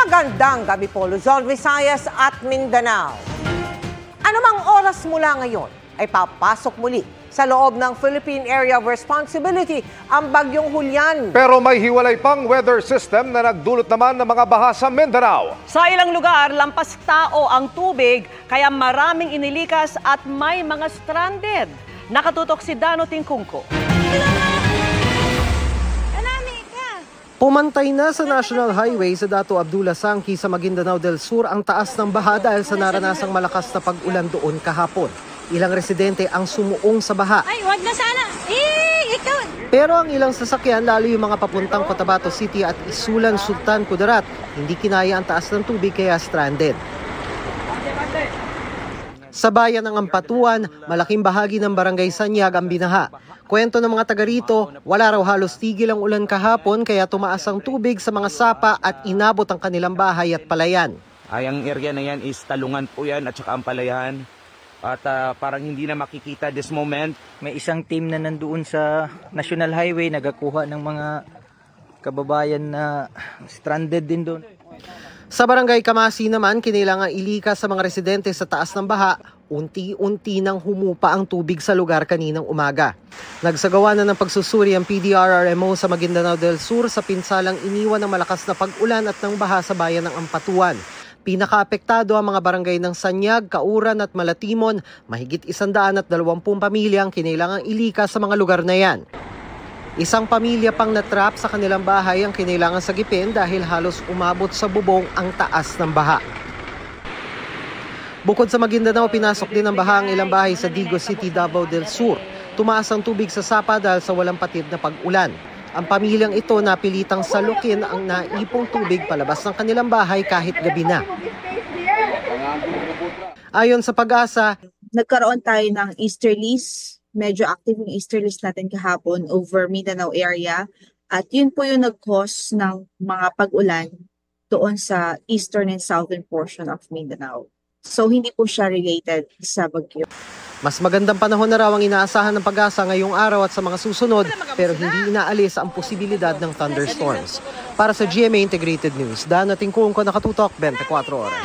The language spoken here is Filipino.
Magandang gabi po, Luzon, Visayas at Mindanao. Anumang oras mula ngayon ay papasok muli sa loob ng Philippine Area of Responsibility ang Bagyong Julian. Pero may hiwalay pang weather system na nagdulot naman ng mga baha sa Mindanao. Sa ilang lugar, lampas tao ang tubig, kaya maraming inilikas at may mga stranded. Nakatutok si Dano Tingkungko. Pumantay na sa National Highway sa Dato Abdullah Sangki sa Maguindanao del Sur ang taas ng baha dahil sa naranasang malakas na pag-ulan doon kahapon. Ilang residente ang sumuong sa baha. Ay, wag na sana! Ikaw! Pero ang ilang sasakyan, lalo yung mga papuntang Cotabato City at Isulan, Sultan Kudarat, hindi kinaya ang taas ng tubig kaya stranded. Sa bayan ng Ampatuan, malaking bahagi ng Barangay Sanyag ang binaha. Kwento ng mga taga rito, wala raw halos tigil ang ulan kahapon kaya tumaas ang tubig sa mga sapa at inabot ang kanilang bahay at palayan. Ay, ang area na yan is Talungan po yan at saka ang palayan. At parang hindi na makikita this moment. May isang team na nandoon sa National Highway nagakuha ng mga kababayan na stranded din doon. Sa Barangay Kamasi naman, kinailangan ilikas sa mga residente sa taas ng baha. Unti-unti nang humupa ang tubig sa lugar kaninang umaga. Nagsagawa na ng pagsusuri ang PDRRMO sa Maguindanao del Sur sa pinsalang iniwan ng malakas na pag-ulan at ng baha sa bayan ng Ampatuan. Pinakaapektado ang mga barangay ng Sanyag, Kauran at Malatimon. Mahigit 120 pamilya ang kinailangang ilikas sa mga lugar na yan. Isang pamilya pang natrap sa kanilang bahay ang kinailangan sagipin dahil halos umabot sa bubong ang taas ng baha. Bukod sa Maguindanao, pinasok din ng baha ang ilang bahay sa Digos City, Davao del Sur. Tumaas ang tubig sa sapa dahil sa walang patid na pag-ulan. Ang pamilyang ito napilitang salukin ang naipong tubig palabas ng kanilang bahay kahit gabi na. Ayon sa Pag-asa, nagkaroon tayo ng easterlies. Medyo active yung easterlies natin kahapon over Mindanao area. At yun po yung nag-cause ng mga pag-ulan doon sa eastern and southern portion of Mindanao. So hindi po siya related sa bagyo. Mas magandang panahon na raw ang inaasahan ng Pag-asa ngayong araw at sa mga susunod, pero hindi inaalis ang posibilidad ng thunderstorms. Para sa GMA Integrated News, Dano Tingkungko, nakatutok 24 oras.